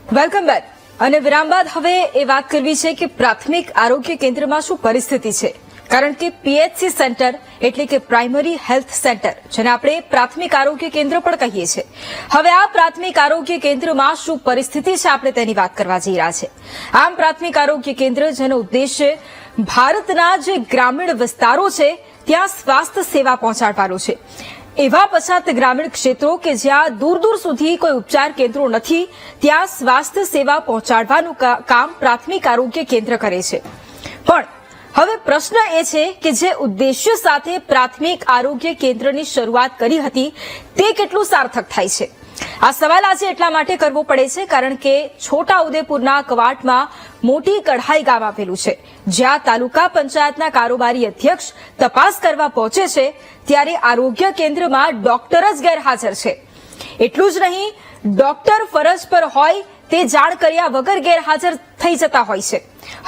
Welcome back. અને વિરામ બાદ હવે એ વાત કરવી છે કે પ્રાથમિક આરોગ્ય કેન્દ્રમાં શું પરિસ્થિતિ છે, કારણ કે પીએચસી સેન્ટર એટલે કે પ્રાઇમરી હેલ્થ સેન્ટર, જેને આપણે પ્રાથમિક આરોગ્ય કેન્દ્ર પણ કહીએ છીએ, હવે આ પ્રાથમિક આરોગ્ય કેન્દ્રમાં શું પરિસ્થિતિ છે આપણે તેની વાત કરવા જઈ રહ્યા છે. આમ પ્રાથમિક આરોગ્ય કેન્દ્ર જેનો ઉદ્દેશ્ય ભારતના જે ગ્રામીણ વિસ્તારો છે ત્યાં સ્વાસ્થ્ય સેવા પહોંચાડવાનો છે. એવા પછાત ગ્રામીણ ક્ષેત્રો કે જ્યાં દૂર દૂર સુધી કોઈ ઉપચાર કેન્દ્રો નથી ત્યાં સ્વાસ્થ્ય સેવા પહોંચાડવાનું કામ પ્રાથમિક આરોગ્ય કેન્દ્ર કરે છે. પણ હવે પ્રશ્ન એ છે કે જે ઉદ્દેશ્ય સાથે પ્રાથમિક આરોગ્ય કેન્દ્રની શરૂઆત કરી હતી તે કેટલું સાર્થક થાય છે. આ સવાલ આજે એટલા માટે કરવો પડે છે કારણ કે છોટાઉદેપુરના કવાંટમાં મોટી કઢાઈ ગામ આવેલું છે, જ્યાં તાલુકા પંચાયતના કારોબારી અધ્યક્ષ તપાસ કરવા પહોંચે છે ત્યારે આરોગ્ય કેન્દ્રમાં ડોક્ટર જ ગેરહાજર છે. એટલું જ નહીં, ડોક્ટર ફરજ પર હોય તે જાણ કર્યા વગર ગેરહાજર થઈ જતા હોય છે.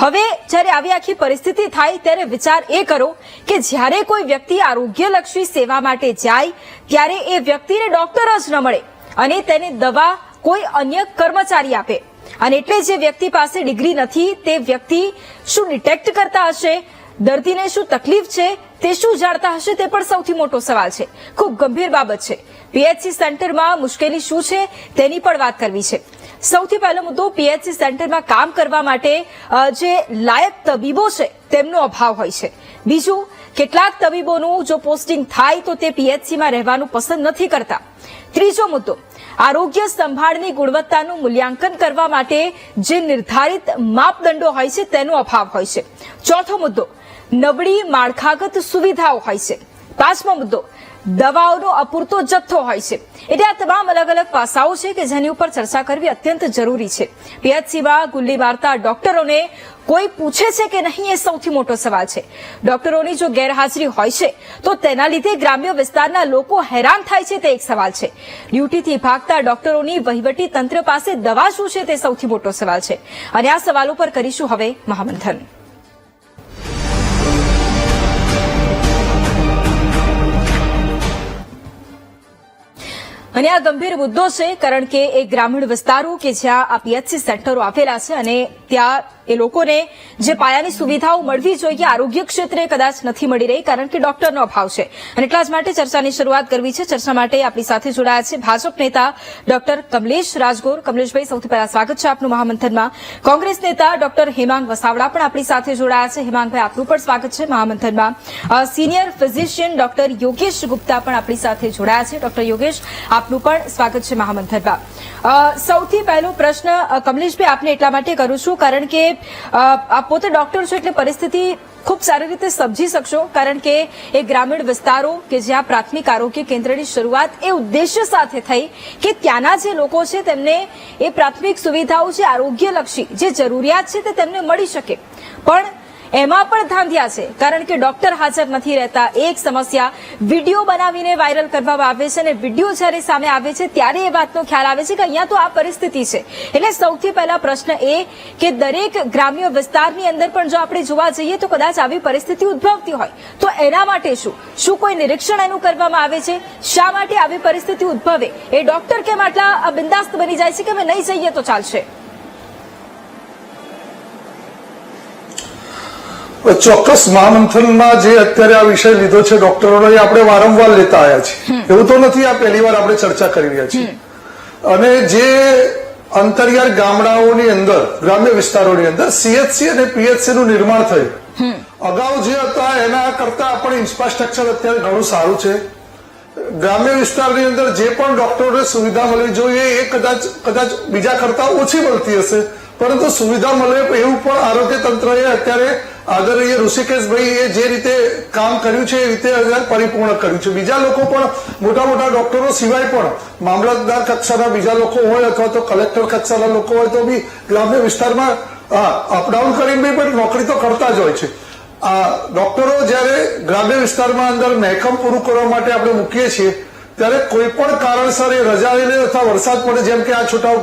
હવે જ્યારે આવી આખી પરિસ્થિતિ થાય ત્યારે વિચાર એ કરો કે જ્યારે કોઈ વ્યક્તિ આરોગ્યલક્ષી સેવા માટે જાય ત્યારે એ વ્યક્તિને ડોક્ટર જ ન મળે અને તેને દવા કોઈ અન્ય કર્મચારી આપે, અને એટલે જે વ્યક્તિ પાસે ડિગ્રી નથી તે વ્યક્તિ શું ડિટેક્ટ કરતા હશે, દર્દીને શું તકલીફ છે તે શું જાણતા હશે, તે પણ સૌથી મોટો સવાલ છે. ખૂબ ગંભીર બાબત છે. પીએચસી સેન્ટરમાં મુશ્કેલી શું છે તેની પણ વાત કરવી છે. સૌથી પહેલો મુદ્દો, પીએચસી સેન્ટરમાં કામ કરવા માટે જે લાયક તબીબો છે તેમનો અભાવ હોય છે. બીજું, કેટલાક તબીબોનું જો પોસ્ટિંગ થાય તો તે પીએચસીમાં રહેવાનું પસંદ નથી કરતા. ત્રીજો મુદ્દો, આરોગ્ય સંભાળની ગુણવત્તાનું મૂલ્યાંકન કરવા માટે જે નિર્ધારિત માપદંડો હોય છે તેનો અભાવ હોય છે. ચોથો મુદ્દો, નબળી માળખાગત સુવિધાઓ હોય છે. પાંચમો મુદ્દો, દવાઓનો અપૂરતો જથ્થો હોય છે. એટલે આ તમામ અલગ અલગ પાસાઓ છે કે જેની ઉપર ચર્ચા કરવી અત્યંત જરૂરી છે. પીએચસીમાં ગુલ્લી મારતા ડોક્ટરોને કોઈ પૂછે છે કે નહીં, એ સૌથી મોટો સવાલ છે. ડોક્ટરોની જો ગેરહાજરી હોય છે તો તેના લીધે ગ્રામ્ય વિસ્તારના લોકો હેરાન થાય છે તે એક સવાલ છે. ડ્યુટીથી ભાગતા ડોક્ટરોની વહીવટી તંત્ર પાસે દવા શું છે તે સૌથી મોટો સવાલ છે. અને આ સવાલો પર કરીશું હવે મહામંથન. અને આ ગંભીર મુદ્દો છે કારણ કે એ ગ્રામીણ વિસ્તારો કે જ્યાં આ પીએચસી સેન્ટરો આવેલા છે અને ત્યાં એ લોકોને જે પાયાની સુવિધાઓ મળવી જોઈએ આરોગ્ય ક્ષેત્રે કદાચ નથી મળી રહી કારણ કે ડોક્ટરનો અભાવ છે. અને એટલા જ માટે ચર્ચાની શરૂઆત કરવી છે. ચર્ચા માટે આપણી સાથે જોડાયા છે ભાજપ નેતા ડોક્ટર કમલેશ રાજગોર. કમલેશભાઈ, સૌથી પહેલા સ્વાગત છે આપનું મહામંથનમાં. કોંગ્રેસ નેતા ડોક્ટર હેમાંગ વસાવડા પણ આપણી સાથે જોડાયા છે. હેમાંગભાઈ, આપનું પણ સ્વાગત છે મહામંથનમાં. Senior physician doctor Yogesh Gupta પણ આપણી સાથે જોડાયા છે. ડોક્ટર યોગેશ, આપનું પણ સ્વાગત છે મહામંથનમાં. સૌથી પહેલો પ્રશ્ન કમલેશભાઈ આપને એટલા માટે કરું છું કારણ કે આપ પોતે ડોક્ટર છો એટલે પરિસ્થિતિ ખૂબ સારી રીતે સમજી શકશો, કારણ કે એ ગ્રામીણ વિસ્તારો કે જ્યાં પ્રાથમિક આરોગ્ય કેન્દ્રની શરૂઆત એ ઉદ્દેશ્ય સાથે થઈ કે ત્યાંના જે લોકો છે તેમને એ પ્રાથમિક સુવિધાઓ છે આરોગ્યલક્ષી જે જરૂરિયાત છે તે તેમને મળી શકે. પણ એમાં પણ ધાંધ્યા છે કારણ કે ડોક્ટર હાજર નથી રહેતા. એક સમસ્યા, વિડીયો બનાવીને વાયરલ કરવામાં આવે છે અને વિડીયો જ્યારે સામે આવે છે ત્યારે એ વાતનો ખ્યાલ આવે છે કે અહીંયા તો આ પરિસ્થિતિ છે. એટલે સૌથી પહેલા પ્રશ્ન એ કે દરેક ગ્રામ્ય વિસ્તારની અંદર પણ જો આપણે જોવા જઈએ તો કદાચ આવી પરિસ્થિતિ ઉદ્ભવતી હોય તો એના માટે શું કોઈ નિરીક્ષણ એનું કરવામાં આવે છે? શા માટે આવી પરિસ્થિતિ ઉદ્ભવે એ ડોક્ટર કેમ આટલા બિંદાસ્ત બની જાય છે કે અમે નહીં જઈએ તો ચાલશે? ચોક્કસ મહામંથનમાં જે અત્યારે આ વિષય લીધો છે ડોક્ટરોનો, એ આપણે વારંવાર લેતા આવ્યા છીએ. એવું તો નથી આ પહેલી વાર આપણે ચર્ચા કરી રહ્યા છીએ. અને જે અંતરિયાળ ગામડાઓની અંદર, ગ્રામ્ય વિસ્તારોની અંદર સીએચસી અને પીએચસી નું નિર્માણ થયું. અગાઉ જે હતા એના કરતા પણ ઇન્ફ્રાસ્ટ્રક્ચર અત્યારે ઘણું સારું છે. ગ્રામ્ય વિસ્તારની અંદર જે પણ ડોક્ટરોને સુવિધા મળવી જોઈએ એ કદાચ બીજા કરતા ઓછી મળતી હશે, પરંતુ સુવિધા મળે એવું પણ આરોગ્ય તંત્રએ અત્યારે આદરણીય ઋષિકેશભાઈ એ જે રીતે કામ કર્યું છે એ રીતે પરિપૂર્ણ કર્યું છે. બીજા લોકો પણ મોટા મોટા ડોક્ટરો સિવાય પણ મામલતદાર કક્ષાના બીજા લોકો હોય અથવા તો કલેક્ટર કક્ષાના લોકો હોય તો બી ગ્રામ્ય વિસ્તારમાં અપડાઉન કરીને પણ નોકરી તો કરતા જ હોય છે. ડોક્ટરો જયારે ગ્રામ્ય વિસ્તારમાં અંદર મહેકમ પૂરું કરવા માટે આપણે મૂકીએ છીએ ત્યારે કોઈ પણ કારણસર એ રજા લઈને અથવા વરસાદ પડે, જેમ કે આ છોટા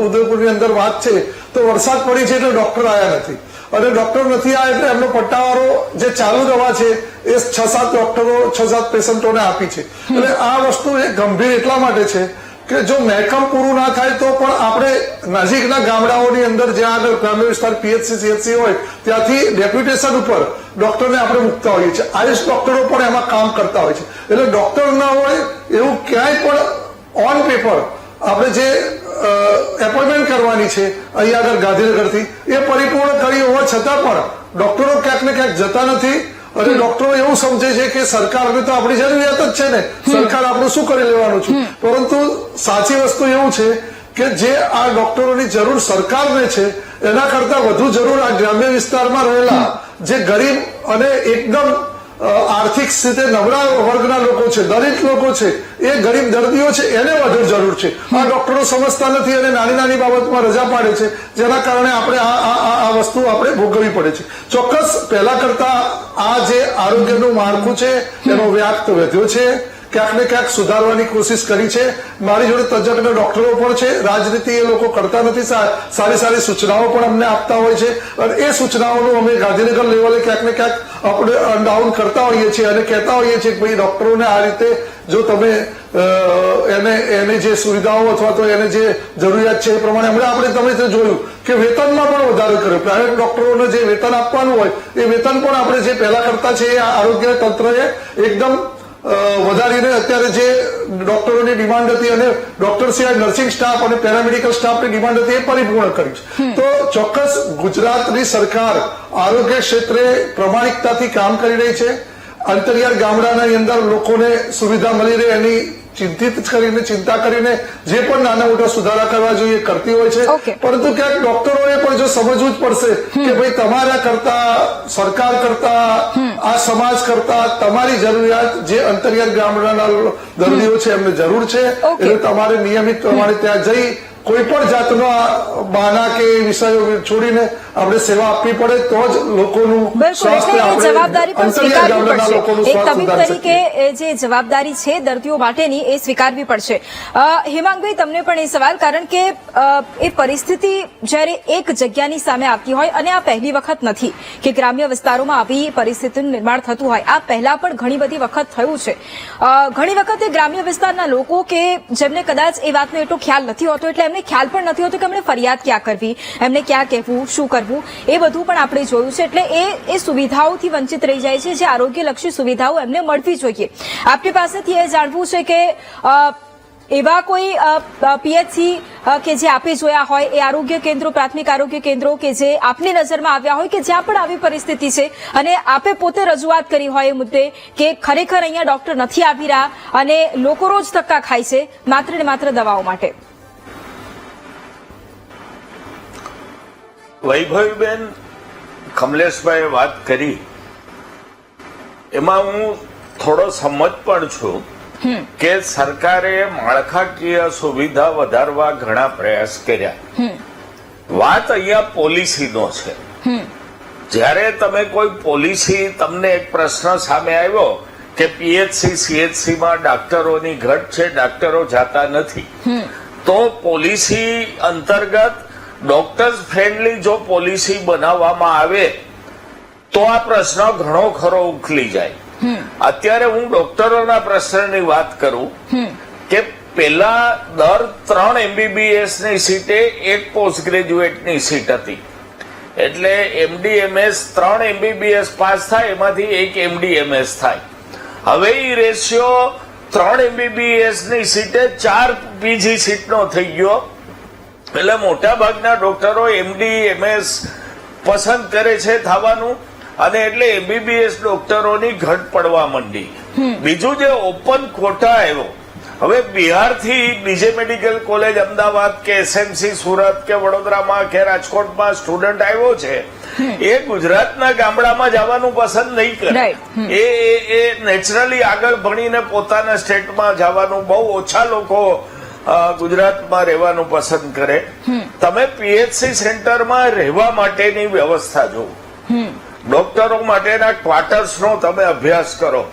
ઉદેપુરની અંદર વાત છે તો વરસાદ પડી છે એટલે ડોક્ટર આવ્યા નથી અને ડોક્ટર નથી આવ્યા એટલે એમનો પટ્ટાવાળો જે ચાલુ દવા છે એ 6-7 ડોક્ટરો 6-7 પેશન્ટોને આપી છે. એટલે આ વસ્તુ એ ગંભીર એટલા માટે છે કે જો મહેકમ પૂરું ના થાય તો પણ આપણે નજીકના ગામડાઓની અંદર જ્યાં આગળ ગ્રામ્ય વિસ્તાર પીએચસી સીએચસી હોય ત્યાંથી ડેપ્યુટેશન ઉપર ડોક્ટરને આપણે મૂકતા હોઈએ છીએ. આયુષ ડોક્ટરો પણ એમાં કામ કરતા હોય છે. એટલે ડોક્ટર ના હોય એવું ક્યાંય પણ ઓન પેપર આપણે જે એપોઇન્ટમેન્ટ કરવાની છે અહીંયા આગળ ગાંધીનગરથી એ પરિપૂર્ણ કરી હોવા છતાં પણ ડોક્ટરો ક્યાંક ને ક્યાંક જતા નથી. અને ડોક્ટરો એવું સમજે છે કે સરકારને તો આપણી જરૂરિયાત જ છે ને, સરકાર આપણું શું કરી લેવાનું છે. પરંતુ સાચી વસ્તુ એવું છે કે જે આ ડોક્ટરોની જરૂર સરકારને છે એના કરતા વધુ જરૂર આ ગ્રામ્ય વિસ્તારમાં રહેલા જે ગરીબ અને એકદમ આર્થિક સ્થિતિ નબળા વર્ગના લોકો છે, દલિત લોકો છે, એ ગરીબ દર્દીઓ છે, એને વધુ જરૂર છે. આ ડોક્ટરો સમજતા નથી અને નાની નાની બાબતમાં રજા પાડે છે, જેના કારણે આપણે આ વસ્તુ આપણે ભોગવવી પડે છે. ચોક્કસ પહેલા કરતા આ જે આરોગ્યનું માળખું છે એનો વ્યાપ તો વધ્યો છે, ક્યાંક ને ક્યાંક સુધારવાની કોશિશ કરી છે. મારી જોડે તજજ્ઞ ડોક્ટરો પણ છે. રાજનીતિ એ લોકો કરતા નથી, સારી સારી સૂચનાઓ પણ અમને આપતા હોય છે અને એ સૂચનાઓનું અમે ગાંધીનગર લેવલે ક્યાંક ને ક્યાંક આપણે ડાઉન કરતા હોઈએ છીએ અને કહેતા હોઈએ છીએ કે ભાઈ ડોક્ટરોને આ રીતે જો તમે એને જે સુવિધાઓ અથવા તો એને જે જરૂરિયાત છે એ પ્રમાણે આપણે તમે જોયું કે વેતનમાં પણ વધારો કર્યો. પ્રાઇવેટ ડોક્ટરોને જે વેતન આપવાનું હોય એ વેતન પણ આપણે જે પહેલા કરતા છે એ આરોગ્ય તંત્રએ એકદમ વધારીને અત્યારે જે ડોક્ટરોની ડિમાન્ડ હતી અને ડોક્ટર સિવાય નર્સિંગ સ્ટાફ અને પેરામેડિકલ સ્ટાફની ડિમાન્ડ હતી એ પરિપૂર્ણ કરી છે. તો ચોક્કસ ગુજરાતની સરકાર આરોગ્ય ક્ષેત્રે પ્રમાણિકતાથી કામ કરી રહી છે. અંતરિયાળ ગામડાની અંદર લોકોને સુવિધા મળી રહે એની ચિંતા કરીને જે પણ નાના મોટા સુધારા કરવા જોઈએ કરતી હોય છે. પરંતુ ક્યાંક ડોક્ટરોએ પણ જો સમજવું જ પડશે કે ભાઈ તમારા કરતા, સરકાર કરતા, આ સમાજ કરતા તમારી જરૂરિયાત જે અંતરિયાળ ગામડાના દર્દીઓ છે એમને જરૂર છે. એટલે તમારે નિયમિત પ્રમાણે ત્યાં જઈ કોઈ પણ જાતનો બહાના કે વિષયો છોડીને આપણે સેવા આપવી પડે તો જ લોકોનું સ્વાસ્થ્ય, જવાબદારી પણ સ્વીકારવી પડશે. એક તબીબ તરીકે જે જવાબદારી છે દર્દીઓ માટેની એ સ્વીકારવી પડશે. હેમાંગભાઈ, તમને પણ એ સવાલ, કારણ કે એ પરિસ્થિતિ જયારે એક જગ્યાની સામે આવતી હોય અને આ પહેલી વખત નથી કે ગ્રામ્ય વિસ્તારોમાં આવી પરિસ્થિતિનું નિર્માણ થતું હોય, આ પહેલા પણ ઘણી બધી વખત થયું છે. ઘણી વખત એ ગ્રામ્ય વિસ્તારના લોકો કે જેમને કદાચ એ વાતનો એટલો ખ્યાલ નથી હોતો, એટલે એમને ખ્યાલ પણ નથી હોતો કે એમને ફરિયાદ ક્યાં કરવી, એમને ક્યાં કહેવું, શું કરવું, એ બધું પણ આપણે જોયું છે. એટલે એ સુવિધાઓથી વંચિત રહી જાય છે જે આરોગ્યલક્ષી સુવિધાઓ એમને મળવી જોઈએ. આપની પાસેથી એ જાણવું છે કે એવા કોઈ પીએચસી કે જે આપે જોયા હોય, એ આરોગ્ય કેન્દ્રો, પ્રાથમિક આરોગ્ય કેન્દ્રો કે જે આપની નજરમાં આવ્યા હોય કે જ્યાં પણ આવી પરિસ્થિતિ છે અને આપે પોતે રજૂઆત કરી હોય એ મુદ્દે કે ખરેખર અહીંયા ડોક્ટર નથી આવી રહ્યા અને લોકો રોજ ધક્કા ખાય છે માત્ર ને માત્ર દવાઓ માટે? વૈભવીબેન, કમલેશભાઈએ વાત કરી એમાં હું થોડો સંમત પણ છું કે સરકારે માળખાકીય સુવિધા વધારવા ઘણા પ્રયાસ કર્યા. વાત અહીંયા પોલિસીનો છે. જ્યારે તમે કોઈ પોલિસી, તમને એક પ્રશ્ન સામે આવ્યો કે પીએચસી સીએચસીમાં ડાક્ટરોની ઘટ છે, ડાક્ટરો જાતા નથી, તો પોલિસી અંતર્ગત ડોક્ટર્સ ફ્રેન્ડલી જો પોલિસી બનાવવામાં આવે તો આ પ્રશ્ન ઘણો ખરો ઉકેલી જાય. અત્યારે હું ડોક્ટરોના પ્રશ્નની વાત કરું કે પેલા દર 3 MBBS ની સીટે એક પોસ્ટ ગ્રેજ્યુએટની સીટ હતી. એટલે MD-MS 3 MBBS પાસ થાય એમાંથી એક MD-MS થાય. હવે એ રેશિયો 3 MBBS ની સીટે 4 PG સીટનો થઈ ગયો. એટલે મોટા ભાગના ડોક્ટરો MD-MS પસંદ કરે છે થવાનું અને એટલે MBBS ડોક્ટરોની ઘટ પડવા માંડી. બીજું જે ઓપન કોટા આવ્યો, હવે બિહારથી બીજે મેડિકલ કોલેજ અમદાવાદ કે SMC સુરત કે વડોદરામાં કે રાજકોટમાં સ્ટુડન્ટ આવ્યો છે, એ ગુજરાતના ગામડામાં જવાનું પસંદ નહીં કરે. એ નેચરલી આગળ ભણીને પોતાના સ્ટેટમાં જવાનું, બહુ ઓછા લોકો ગુજરાતમાં રહેવાનું પસંદ કરે. તમે પીએચસી સેન્ટરમાં રહેવા માટેની વ્યવસ્થા જુઓ, ડોક્ટરો માટેના ક્વાર્ટર્સનો તમે અભ્યાસ કરો.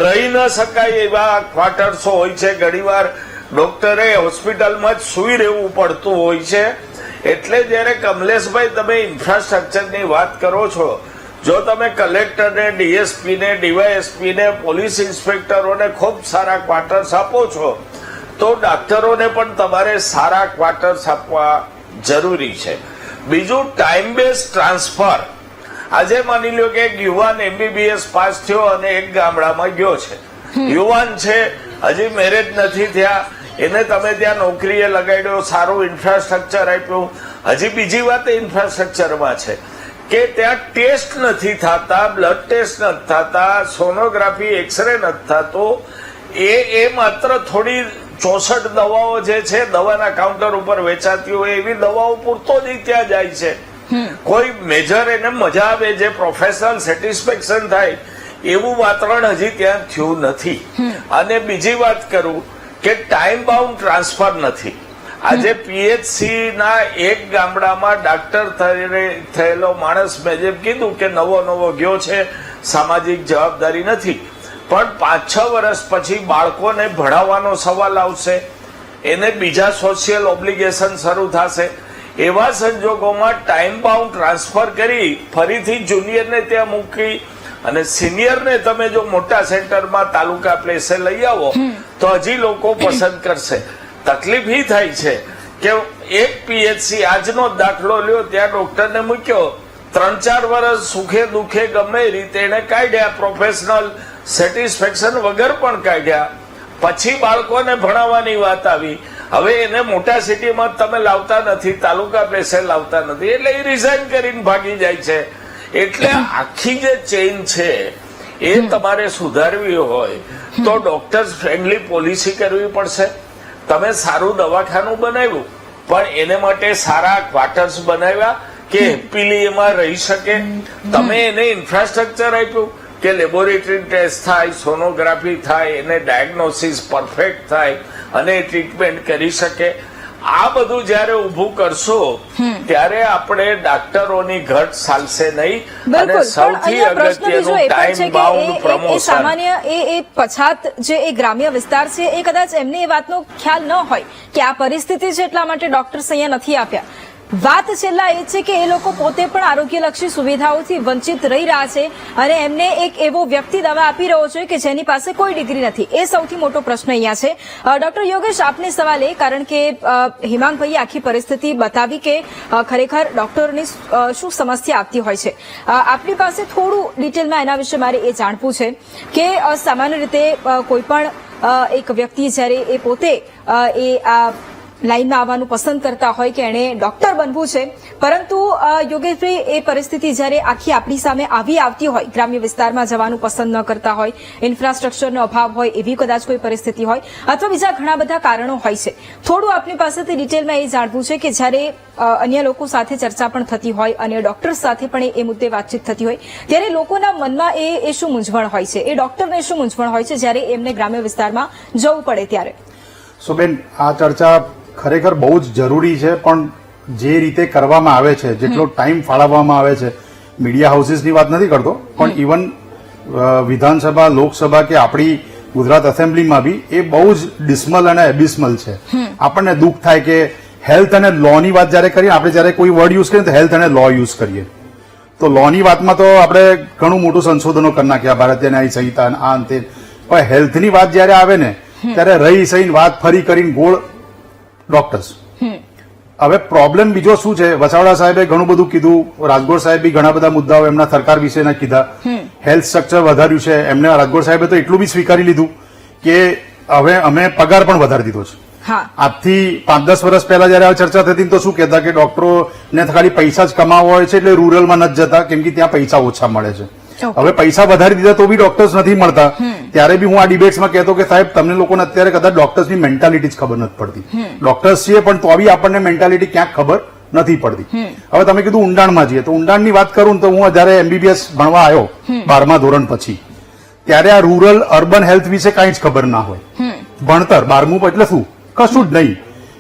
રહી ન શકાય એવા ક્વાર્ટર્સો હોય છે. ઘણીવાર ડોક્ટરે હોસ્પિટલમાં જ સૂઈ રહેવું પડતું હોય છે. એટલે જયારે કમલેશભાઈ તમે ઇન્ફ્રાસ્ટ્રક્ચરની વાત કરો છો, જો તમે કલેક્ટરને, ડીએસપીને, ડીવાયએસપીને, પોલીસ ઇન્સ્પેક્ટરોને ખૂબ સારા ક્વાર્ટર્સ આપો છો તો ડોક્ટરોને પણ તમારે સારા ક્વાર્ટર્સ આપવા જરૂરી છે. બીજું ટાઈમ બેઝ ટ્રાન્સફર. આજે માની લો કે એક યુવાન MBBS પાસ થયો અને એક ગામડામાં ગયો છે. યુવાન છે, હજી મેરેજ નથી થયા, એને તમે ત્યાં નોકરીએ લગાડ્યો, સારું ઇન્ફ્રાસ્ટ્રક્ચર આપ્યું. હજી બીજી વાત ઇન્ફ્રાસ્ટ્રક્ચરમાં છે કે ત્યાં ટેસ્ટ નથી થતા, બ્લડ ટેસ્ટ નથી થતા, સોનોગ્રાફી, એક્સરે નથી થતો. એ માત્ર થોડી 64 દવાઓ જે છે દવાના કાઉન્ટર ઉપર વેચાતી હોય એવી દવાઓ પૂરતો જ ત્યાં જાય છે. કોઈ મેજર એને મજા આવે, જે પ્રોફેશનલ સેટિસ્ફેક્શન થાય એવું વાતાવરણ હજી ત્યાં થયું નથી. અને બીજી વાત કરું કે ટાઈમ બાઉન્ડ ટ્રાન્સફર નથી. આજે PHC ના એક ગામડામાં ડાક્ટર થયેલો માણસ, મેં જેમ કીધું કે નવો ગયો છે, સામાજિક જવાબદારી નથી, પણ 5-6 વર્ષ પછી બાળકોને ભણાવવાનો સવાલ આવશે, એને બીજા સોશિયલ ઓબ્લિગેશન શરૂ થશે. એવા સંજોગોમાં ટાઈમ બાઉન્ડ ટ્રાન્સફર કરી ફરીથી જુનિયરને ત્યાં મૂકી અને સિનિયરને તમે જો મોટા સેન્ટરમાં તાલુકા પ્લેસે લઈ આવો તો હજી લોકો પસંદ કરશે. તકલીફ એ થાય છે કે એક PHC, આજનો દાખલો લ્યો, ત્યાં ડોક્ટરને મૂક્યો, 3-4 વર્ષ સુખે દુખે ગમે રીતે એને કાઢ્યા, પ્રોફેશનલ સેટિસ્ફેક્શન વગર પણ કાઢ્યા. પછી બાળકોને ભણાવવાની વાત આવી, હવે એને મોટા સિટીમાં તમે લાવતા નથી, તાલુકા પ્લેસે લાવતા નથી, એટલે એ રિઝાઇન કરીને ભાગી જાય છે. એટલે આખી જે ચેઇન છે એ તમારે સુધારવી હોય તો ડોક્ટર્સ ફ્રેન્ડલી પોલિસી કરવી પડશે. તમે સારું દવાખાનું બનાવ્યું પણ એને માટે સારા ક્વાર્ટર્સ બનાવ્યા કે હેપીલી એમાં રહી શકે. તમે એને ઇન્ફ્રાસ્ટ્રક્ચર આપ્યું કે લેબોરેટરી ટેસ્ટ થાય, સોનોગ્રાફી થાય, એને ડાયગ્નોસિસ પરફેક્ટ થાય અને ટ્રીટમેન્ટ કરી શકે. આ બધું જયારે ઉભું કરશો ત્યારે આપણે ડોક્ટરોની ઘટ ચાલશે નહીં. અને સૌથી અગત્યનું ટાઈમ બાઉન્ડ પ્રમોશન. સામાન્ય એ પછાત જે એ ગ્રામ્ય વિસ્તાર છે એ કદાચ એમને એ વાતનો ખ્યાલ ન હોય કે આ પરિસ્થિતિ છે એટલા માટે ડોક્ટર્સ અહીંયા નથી આપ્યા. વાત છેલ્લા એ છે કે એ લોકો પોતે પણ આરોગ્યલક્ષી સુવિધાઓથી વંચિત રહી રહ્યા છે અને એમને એક એવો વ્યક્તિ દવા આપી રહ્યો છે કે જેની પાસે કોઈ ડિગ્રી નથી. એ સૌથી મોટો પ્રશ્ન અહીંયા છે. ડોક્ટર યોગેશ, આપને સવાલ એ, કારણ કે હિમાંગભાઈએ આખી પરિસ્થિતિ બતાવી કે ખરેખર ડોક્ટરોની શું સમસ્યા આવતી હોય છે. આપની પાસે થોડું ડિટેલમાં એના વિશે મારે એ જાણવું છે કે સામાન્ય રીતે કોઈ પણ એક વ્યક્તિ જ્યારે એ પોતે એ લાઈનમાં આવવાનું પસંદ કરતા હોય કે એણે ડોક્ટર બનવું છે, પરંતુ યોગેશભાઈ એ પરિસ્થિતિ જ્યારે આખી આપણી સામે આવતી હોય, ગ્રામ્ય વિસ્તારમાં જવાનું પસંદ ન કરતા હોય, ઇન્ફ્રાસ્ટ્રક્ચરનો અભાવ હોય, એવી કદાચ કોઈ પરિસ્થિતિ હોય અથવા બીજા ઘણા બધા કારણો હોય છે. થોડું આપની પાસેથી ડિટેલમાં એ જાણવું છે કે જ્યારે અન્ય લોકો સાથે ચર્ચા પણ થતી હોય અને ડોક્ટર્સ સાથે પણ એ મુદ્દે વાતચીત થતી હોય ત્યારે લોકોના મનમાં એ શું મૂંઝવણ હોય છે, એ ડોક્ટરને શું મૂંઝવણ હોય છે જ્યારે એમને ગ્રામ્ય વિસ્તારમાં જવું પડે ત્યારે? સો બેન, આ ચર્ચા ખરેખર બહુ જ જરૂરી છે, પણ જે રીતે કરવામાં આવે છે, જેટલો ટાઈમ ફાળવવામાં આવે છે, મીડિયા હાઉસીસની વાત નથી કરતો, પણ ઇવન વિધાનસભા, લોકસભા કે આપણી ગુજરાત એસેમ્બલીમાં બી એ બહુ જ ડિસ્મલ અને એબિસ્મલ છે. આપણને દુઃખ થાય કે હેલ્થ અને લો ની વાત જયારે કરીએ, આપણે જયારે કોઈ વર્ડ યુઝ કરીએ તો હેલ્થ અને લો યુઝ કરીએ, તો લો ની વાતમાં તો આપણે ઘણું મોટું સંશોધનો કરી નાખ્યા, ભારતીય ન્યાય સંહિતા આ અંતે, પણ હેલ્થની વાત જયારે આવે ને ત્યારે રહી સહીને વાત ફરી કરીને ગોળ ડોક્ટર્સ. હવે પ્રોબ્લેમ બીજો શું છે, વસાવડા સાહેબે ઘણું બધું કીધું, રાજગોર સાહેબ બી ઘણા બધા મુદ્દાઓ એમના સરકાર વિશેના કીધા, હેલ્થ સ્ટ્રક્ચર વધાર્યું છે એમને. રાજગોર સાહેબે તો એટલું બી સ્વીકારી લીધું કે હવે અમે પગાર પણ વધારી દીધો છે. આજથી 5-10 વર્ષ પહેલા જયારે આ ચર્ચા થતી તો શું કહેતા કે ડોક્ટરોને ખાલી પૈસા જ કમાવા હોય છે એટલે રૂરલમાં નથી જતા કેમ કે ત્યાં પૈસા ઓછા મળે છે. હવે પૈસા વધારી દીધા તો બી ડોક્ટર્સ નથી મળતા. ત્યારે બી હું આ ડિબેટ્સમાં કહેતો કે સાહેબ તમને લોકોને અત્યારે કદાચ ડોક્ટર્સની મેન્ટાલિટી જ ખબર નથી પડતી. ડોક્ટર્સ છીએ પણ તો બી આપણને મેન્ટાલિટી ક્યાંક ખબર નથી પડતી. હવે તમે કીધું ઊંડાણમાં જઈએ તો ઊંડાણની વાત કરું તો હું જયારે MBBS ભણવા આવ્યો 12મા ધોરણ પછી, ત્યારે આ રૂરલ અર્બન હેલ્થ વિશે કાંઈ જ ખબર ના હોય. ભણતર 12મું એટલે શું, કશું જ નહીં.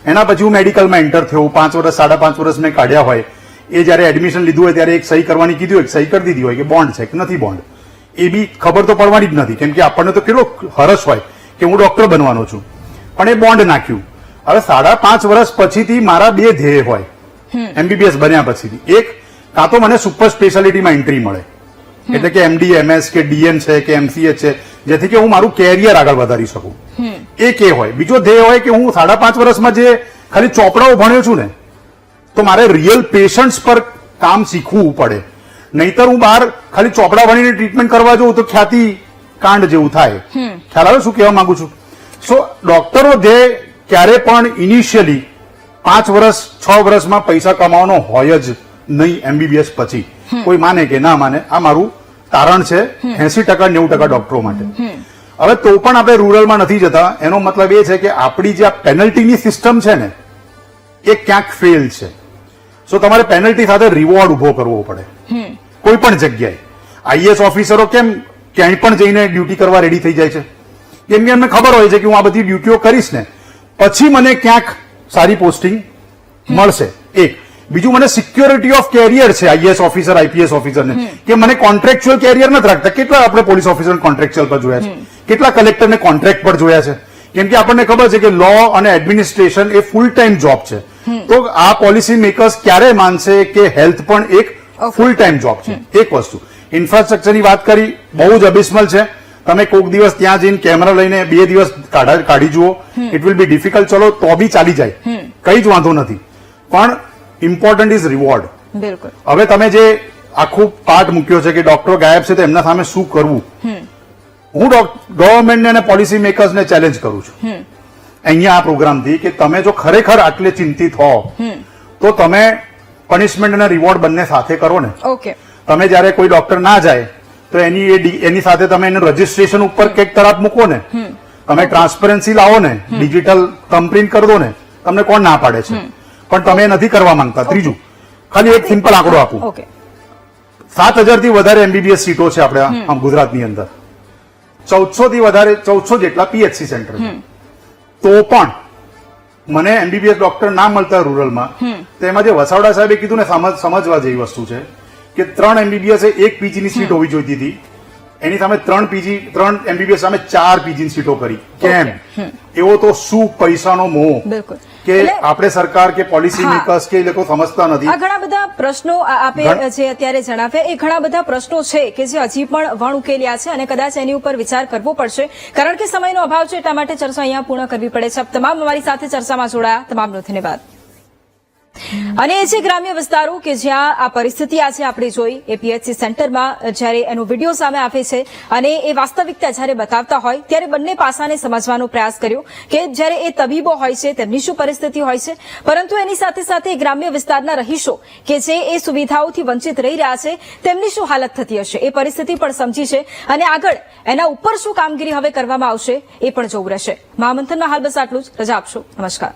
એના પછી હું મેડિકલમાં એન્ટર થયો, 5 વર્ષ 5.5 વર્ષ મેં કાઢ્યા હોય. એ જયારે એડમિશન લીધું હોય ત્યારે એક સહી કરવાની કીધી હોય, સહી કરી દીધી હોય કે બોન્ડ છે કે નથી બોન્ડ, એ બી ખબર તો પડવાની જ નથી કેમ કે આપણને તો કેટલો હરસ હોય કે હું ડોક્ટર બનવાનો છું, પણ એ બોન્ડ નાખ્યું. હવે 5.5 વર્ષ પછીથી મારા 2 ધ્યેય હોય MBBS બન્યા પછીથી. એક, કાં તો મને સુપર સ્પેશિયાલિટીમાં એન્ટ્રી મળે, એટલે કે એમડી, એમએસ કે ડીએન છે કે એમસીએ છે, જેથી કે હું મારું કેરિયર આગળ વધારી શકું. એક એ હોય. બીજો ધ્યેય હોય કે હું 5.5 વર્ષમાં જે ખાલી ચોપડાઓ ભણ્યો છું ને, તો મારે રિયલ પેશન્ટ્સ પર કામ શીખવું પડે. નહીતર હું બહાર ખાલી ચોપડા ભણીને ટ્રીટમેન્ટ કરવા જાઉં તો ખ્યાતિ કાંડ જેવું થાય. ખ્યાલ આવે શું કહેવા માંગુ છું? સો ડોક્ટરો ધ્યેય ક્યારે પણ ઇનિશિયલી 5 વર્ષ 6 વર્ષમાં પૈસા કમાવાનો હોય જ નહીં. એમબીબીએસ પછી કોઈ માને કે ના માને, આ મારું તારણ છે 80% 90% ડોક્ટરો માટે. હવે તો પણ આપણે રૂરલમાં નથી જતા. એનો મતલબ એ છે કે આપણી જે આ પેનલ્ટીની સિસ્ટમ છે ને, એ ક્યાંક ફેલ છે. સો તમારે પેનલ્ટી સાથે રિવોર્ડ ઉભો કરવો પડે કોઈ પણ જગ્યાએ. આઈએએસ ઓફિસરો કેમ ક્યાંય પણ જઈને ડ્યુટી કરવા રેડી થઈ જાય છે? કેમ કે એમને ખબર હોય છે કે હું આ બધી ડ્યુટીઓ કરીશ ને પછી મને ક્યાંક સારી પોસ્ટિંગ મળશે. એક. બીજું, મને સિક્યોરિટી ઓફ કેરિયર છે આઈએએસ ઓફિસર, આઈપીએસ ઓફિસરને, કે મને કોન્ટ્રાક્ચ્યુઅલ કેરિયર નથી રાખતા. કેટલા આપણે પોલીસ ઓફિસર કોન્ટ્રાક્ચ્યુઅલ પર જોયા છે, કેટલા કલેક્ટરને કોન્ટ્રાક્ટ પર જોયા છે. કેમ કે આપણને ખબર છે કે લો અને એડમિનિસ્ટ્રેશન એ ફૂલ ટાઈમ જોબ છે. તો આ પોલિસી મેકર્સ ક્યારે માનશે કે હેલ્થ પણ એક ફૂલ ટાઈમ જોબ છે? એક વસ્તુ. ઇન્ફ્રાસ્ટ્રક્ચરની વાત કરી, બહુ જ અબિસ્મલ છે. તમે કોઈક દિવસ ત્યાં જઈને કેમેરા લઈને 2 દિવસ કાઢી જુઓ, ઇટ વિલ બી ડિફિકલ્ટ. ચલો તો બી ચાલી જાય, કઈ જ વાંધો નથી. પણ ઇમ્પોર્ટન્ટ ઇઝ રિવોર્ડ. બિલકુલ. હવે તમે જે આખું પાર્ટ મૂક્યો છે કે ડોક્ટરો ગાયબ છે તો એમના સામે શું કરવું, હું ગવર્મેન્ટને અને પોલિસી મેકર્સને ચેલેન્જ કરું છું અહીંયા આ પ્રોગ્રામથી કે તમે જો ખરેખર આટલે ચિંતિત હો તો તમે પનિશમેન્ટ અને રિવોર્ડ બંને સાથે કરો ને. ઓકે. તમે જયારે કોઈ ડોક્ટર ના જાય તો એની સાથે તમે એનું રજીસ્ટ્રેશન ઉપર કંઈક તરફ મૂકો ને, તમે ટ્રાન્સપરન્સી લાવો ને, ડિજિટલ થંબપ્રિન્ટ કરી દો ને, તમને કોણ ના પાડે છે? પણ તમે નથી કરવા માંગતા. ત્રીજું, ખાલી એક સિમ્પલ આંકડો આપું. 7,000 થી વધારે એમબીબીએસ સીટો છે આપણે ગુજરાતની અંદર. 1400 થી વધારે 1400 જેટલા પીએચસી સેન્ટર છે. તો પણ મને એમબીબીએસ ડોક્ટર ના મળતા રૂરલમાં. તો એમાં જે વસાવડા સાહેબે કીધું ને, સમજવા જેવી વસ્તુ છે કે 3 એમબીબીએસ 1 પીજીની સીટ હોવી જોઈતી હતી. એની સામે 3 એમબીબીએસ સામે 4 પીજીની સીટો કરી. કેમ? એવો તો શું પૈસાનો મોહ કે આપણે સરકાર કે પોલિસી મેકર્સ કે એ લોકો સમજતા નથી. આ ઘણા બધા પ્રશ્નો આપે જે અત્યારે જણાવ્યા, એ ઘણા બધા પ્રશ્નો છે કે જે હજી પણ વણ ઉકેલ્યા છે અને કદાચ એની ઉપર વિચાર કરવો પડશે. કારણ કે સમયનો અભાવ છે, એટલા માટે ચર્ચા અહીંયા પૂર્ણ કરવી પડે છે. તમામ અમારી સાથે ચર્ચામાં જોડાયા, તમામનો ધન્યવાદ. અને એ છે ગ્રામ્ય વિસ્તારો કે જ્યાં આ પરિસ્થિતિ આજે આપણે જોઈ, એ પીએચસી સેન્ટરમાં જ્યારે એનો વિડીયો સામે આવે છે અને એ વાસ્તવિકતા જ્યારે બતાવતા હોય ત્યારે બંને પાસાને સમજવાનો પ્રયાસ કર્યો કે જ્યારે એ તબીબો હોય છે તેમની શું પરિસ્થિતિ હોય છે, પરંતુ એની સાથે સાથે ગ્રામ્ય વિસ્તારના રહીશો કે જે એ સુવિધાઓથી વંચિત રહી રહ્યા છે તેમની શું હાલત થતી હશે એ પરિસ્થિતિ પણ સમજી છે અને આગળ એના ઉપર શું કામગીરી હવે કરવામાં આવશે એ પણ જોવું રહેશે. મહામંથનમાં હાલ બસ આટલું જ. રજા આપશો. નમસ્કાર.